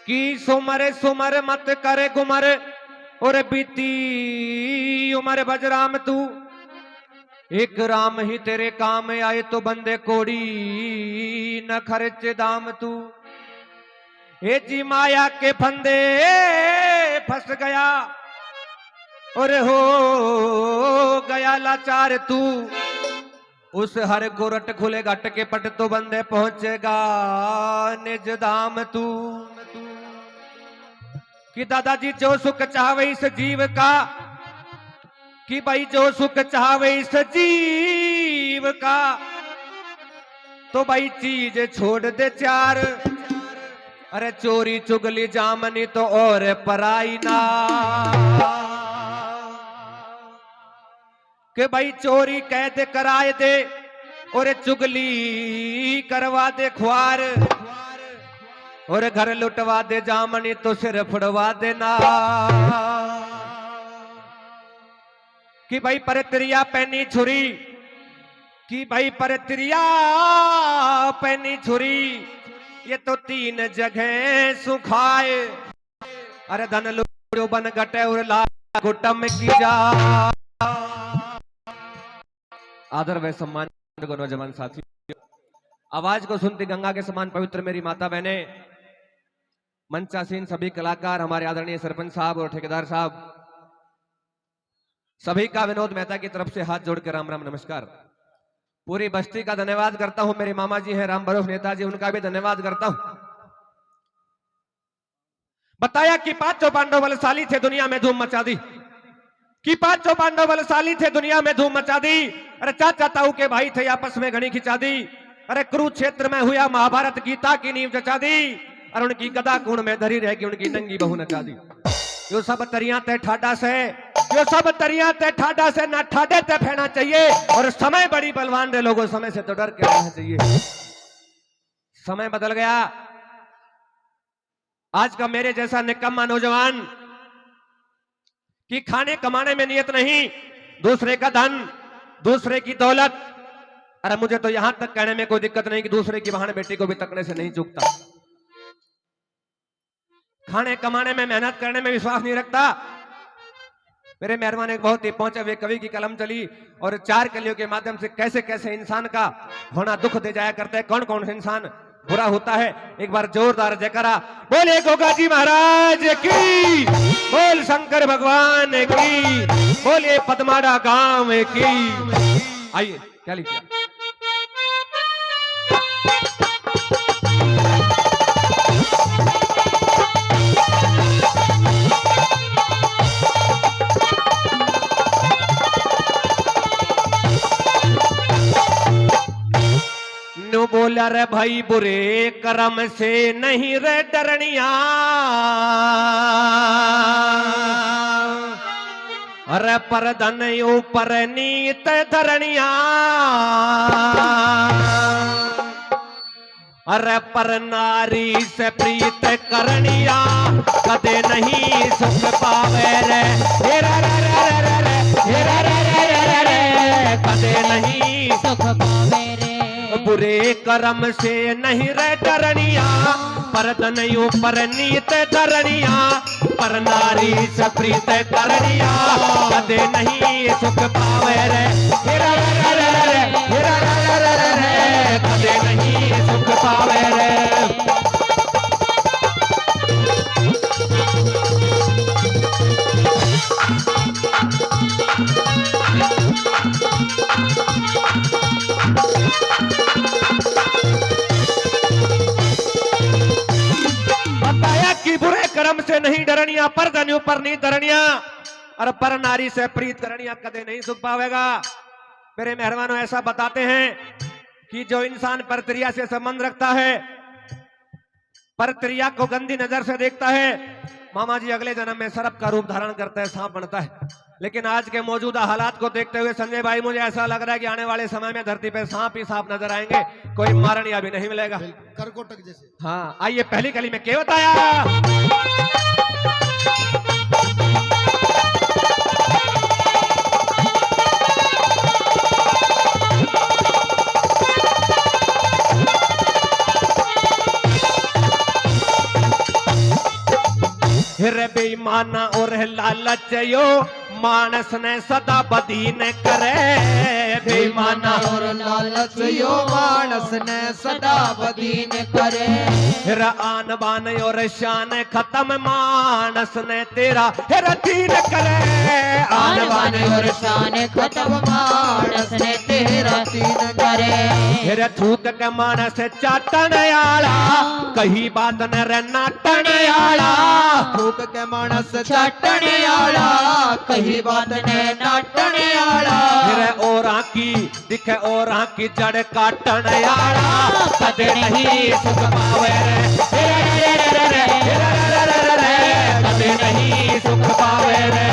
की सुमर सुमर मत करे गुमर और बीती उमर बजराम तू, एक राम ही तेरे काम आए तो बंदे कोड़ी न खर्च दाम तू। हे जी माया के फंदे फंस गया और हो गया लाचार तू, उस हर को रट खुले घट के पट तो बंदे पहुंचेगा निज धाम तू। कि दादाजी जो सुख चाहवे इस जीव का, कि भाई जो सुख चाहवे इस जीव का, तो भाई चीज छोड़ दे चार। अरे चोरी चुगली जामनी तो और पराई ना, कि भाई चोरी कैद कराए दे और चुगली करवा दे ख्वार, और घर लुटवा दे जामनी तो सिर फुड़वा देना। कि भाई परत्रिया पैनी छुरी, कि भाई परत्रिया पैनी छुरी, ये तो तीन जगह सुखाए। अरे धन लुटो बन गटे और ला गुटम की जा। आदर व सम्मान को नौजवान साथी, आवाज को सुनती गंगा के समान पवित्र मेरी माता बहने, मंचासीन सभी कलाकार, हमारे आदरणीय सरपंच साहब और ठेकेदार साहब, सभी का विनोद मेहता की तरफ से हाथ जोड़कर राम राम नमस्कार। पूरी बस्ती का धन्यवाद करता हूं। मेरे मामा जी हैं राम भरोस नेताजी, उनका भी धन्यवाद करता हूं। बताया कि पांचों पांडव बलशाली थे, दुनिया में धूम मचा दी। कि पांचों पांडव बलशाली थे, दुनिया में धूम मचा दी। अरे चाचा ताऊ के भाई थे, आपस में घड़ी खिंचा दी। अरे कुरुक्षेत्र में हुआ महाभारत, गीता की नींव जचा दी। और उनकी गदा कुण में धरी रहेगी, उनकी नंगी बहू नचा दी। यो सब तरिया ते ठाडा से, यो सब तरिया ते ठाडा से, ना ठाडे ते फेना चाहिए। और समय बड़ी बलवान रे लोगों, समय से तो डर के रहना चाहिए। समय बदल गया। आज का मेरे जैसा निकम्मा नौजवान कि खाने कमाने में नियत नहीं, दूसरे का धन, दूसरे की दौलत। अरे मुझे तो यहां तक कहने में कोई दिक्कत नहीं कि दूसरे की बहन बेटी को भी तकने से नहीं चूकता। खाने कमाने में, मेहनत करने में विश्वास नहीं रखता। मेरे मेहरबान एक बहुत ही पहुंचे हुए कवि की कलम चली और 4 कलियों के माध्यम से कैसे कैसे इंसान का होना दुख दे जाया करता है, कौन कौन से इंसान बुरा होता है। एक बार जोरदार जयकारा बोले गोगा जी महाराज की, बोल शंकर भगवान की, बोले पदमाड़ा गांव की। आइए क्या लिखिए। नो बोला रे भाई बुरे कर्म से नहीं रे डरनिया, अरे पर धन ऊपर नीत धरनिया, अरे पर नारी से प्रीत करनिया, कदे नहीं सुख पावे रे, कदे नहीं सुख पावे रे। बुरे कर्म से नहीं रे डरनिया, पर धन ऊपर नीत धरनिया, पर नारी से प्रीत करनिया, कदे नहीं सुख पावे रे, कदे नहीं सुख पावे रे। बताया कि बुरे कर्म से नहीं डरनिया, पर धन ऊपर नहीं धरनिया, और पर नारी से प्रीत करनिया, कदे नहीं सुख पावेगा। मेरे मेहरबानों ऐसा बताते हैं कि जो इंसान परक्रिया से संबंध रखता है, परक्रिया को गंदी नजर से देखता है, मामा जी अगले जन्म में सर्प का रूप धारण करता है, सांप बनता है। लेकिन आज के मौजूदा हालात को देखते हुए संजय भाई मुझे ऐसा लग रहा है कि आने वाले समय में धरती पे सांप ही सांप नजर आएंगे, कोई मारणी अभी नहीं मिलेगा। करकोटक जैसे। हाँ, आइए पहली कली में क्या बताया। हिर बेईमाना और लालच यो मानस ने सदा बदीन करे। बेईमाना और लालच यो मानस ने सदा बदीन करे। हिर आन बान और शान खत्म मानस ने तेरा हिर दीन करे। आन बान और शान खत्म मानस ने तेरा दीन करे। हिर थूक के मानस चाटन आला कही बात न रे नाटन आला। थूक के मानस चाटन आला कही बात ने नाटन आला। हिर औरा की दिखे औरा की जड़ काटन आला कदे नहीं सुख पावे रे। कदे नहीं सुख पावे रे।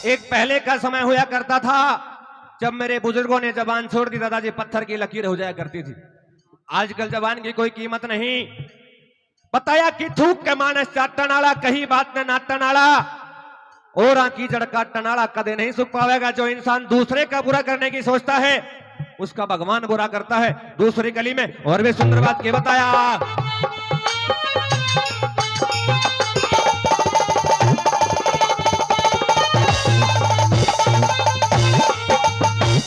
एक पहले का समय हुआ करता था जब मेरे बुजुर्गों ने जबान छोड़ दी, दादाजी पत्थर की लकीर हो जाया करती थी। आजकल जबान की कोई कीमत नहीं। बताया कि थूक के मानस चाटन आला कही बात में नाटन आला और की जड़ काटन आला कदे नहीं सुख पावेगा। जो इंसान दूसरे का बुरा करने की सोचता है उसका भगवान बुरा करता है। दूसरी गली में और भी सुंदर बात के बताया।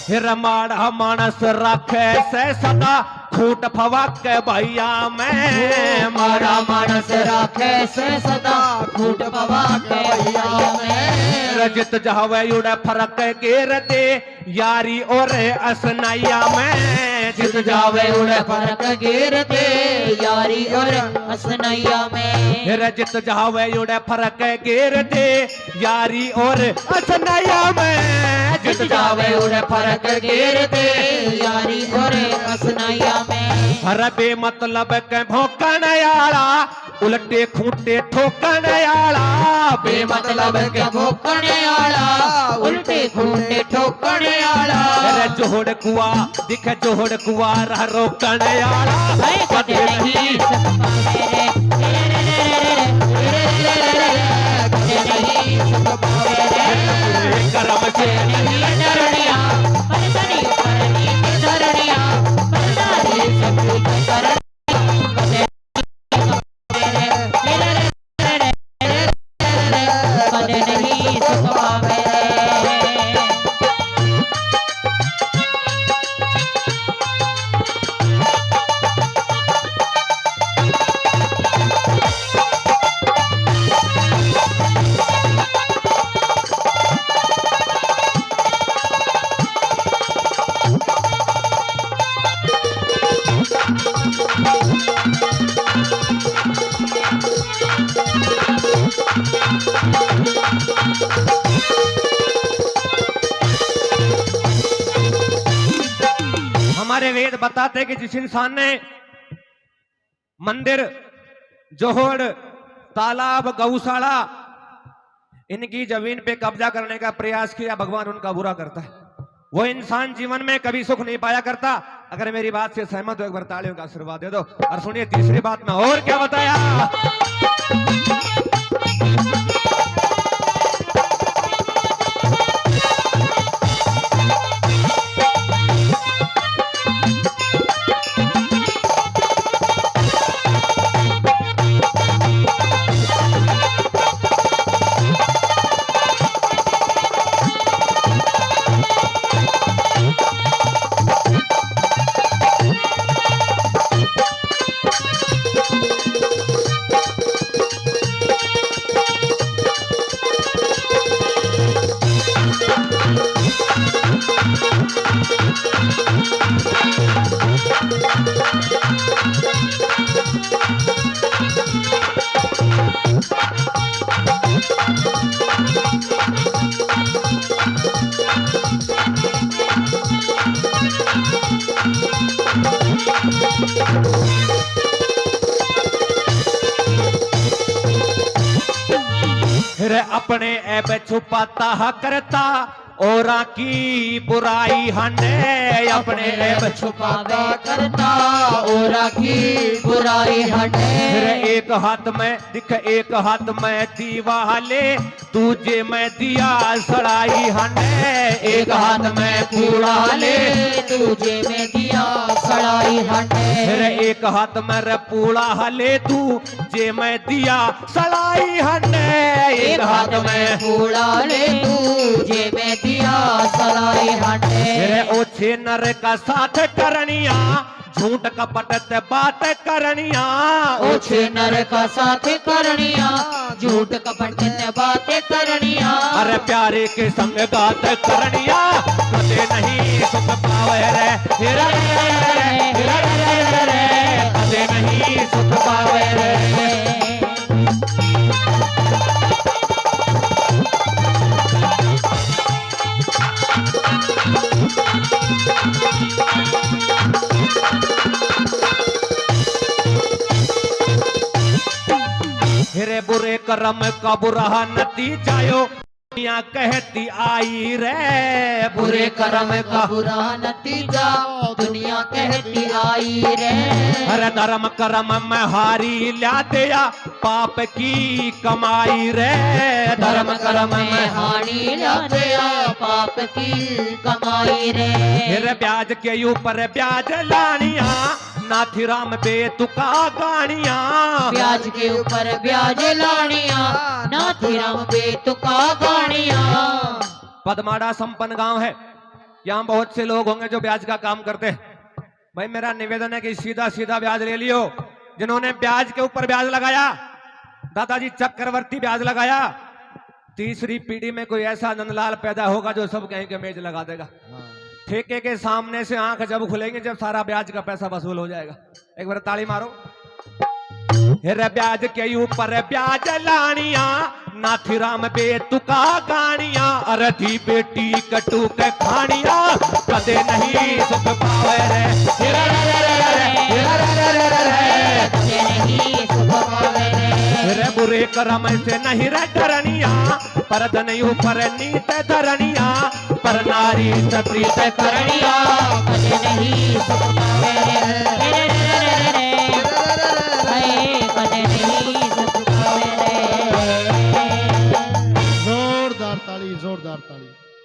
हिर माड़ा मानस रखे से सदा खूट फवाक के भैया में। माड़ा मानस राखे से सदा खूट पवा के भैया में। रजत जहावे उड़े फरक गेर दे यारी और असनैया में। जित जावे उड़े फरक गिर दे यारी और असनैया में। रजत जहावे उड़े फरक गेर दे यारी और असनैया में। जित जावे उड़े फरक गिर दे यारी और असनैया में। हर बेमतलब के भौंकन आला उलटे खूंटे ठोकन आला। बेमतलब के भोकण आला उल्टे खूंटे ठोकण आला। जोड़ कुआ दिखे जोड़ कुआ रह रोकन आला। कदे नहीं सुख पावे रे। कदे नहीं सुख पावे रे। करम से नहीं डरनिया परतनी परनी धरनिया परदारी सब कुछ कर। कदे नहीं सुख पावे रे। हमारे वेद बताते कि जिस इंसान ने मंदिर जोहड़ तालाब गौशाला इनकी जमीन पे कब्जा करने का प्रयास किया, भगवान उनका बुरा करता है। वो इंसान जीवन में कभी सुख नहीं पाया करता। अगर मेरी बात से सहमत हो एक बार तालियों का आशीर्वाद दे दो। और सुनिए तीसरी बात में और क्या बताया। फिर अपने ऐब छुपाता करता और की बुराई हने अपने ऐब छुपावे करता और की बुराई हटे फिर एक हाथ में दिख एक हाथ में दीवाले दूजे में दिया सड़ाई हने एक हाथ में पूरा ले तुझे में दिया सड़ाई हटे फिर एक हाथ में रे पूड़ा हले तू जे मैं दिया सड़ाई हने एक हाथ में पूरा ले तुझे में दिया सड़ाई हटे फिर ओछे नर का साथ करनिया झूठ कपट ते बात करनिया ओछे नर का साथ करनिया झूठ कपट से बातें करनिया अरे प्यारे के संग गात करनिया कदे नहीं सुख पावे रे हेरा रे कदे नहीं सुख पावे रे फिरे बुरे कर्म का बुरा नतीजायो दुनिया कहती आई रे बुरे कर्म का बुरा नतीजा दुनिया कहती आई रे हर धर्म कर्म में हारी ला दिया पाप की कमाई रे धर्म कर्म में हानि लाते पाप की कमाई रे फिर ब्याज के ऊपर ब्याज लानिया नाथी राम बेतुका गानिया ब्याज के ऊपर ब्याज लानिया नाथी राम बेतुका गानिया पदमाड़ा संपन्न गांव है। यहाँ बहुत से लोग होंगे जो ब्याज का काम करते हैं। भाई मेरा निवेदन है कि सीधा सीधा ब्याज ले लियो। जिन्होंने ब्याज के ऊपर ब्याज लगाया, दादाजी चक्रवर्ती ब्याज लगाया, तीसरी पीढ़ी में कोई ऐसा नंदलाल पैदा होगा जो सब कहीं के मेज लगा देगा। ठेके के सामने से आंख जब खुलेंगे जब सारा ब्याज का पैसा वसूल हो जाएगा। एक बार ताली मारो। हेरे ब्याज के ऊपर ब्याज लानिया नाथी राम बेतुका गानिया अरथी बेटी कटू के खानिया कदे नहीं सुख पावे रे कदे नहीं सुख पावे रे बुरे कर्म से नहीं रे डरनिया पर धन ऊपर नीत धरनिया पर नारी से प्रीत करनिया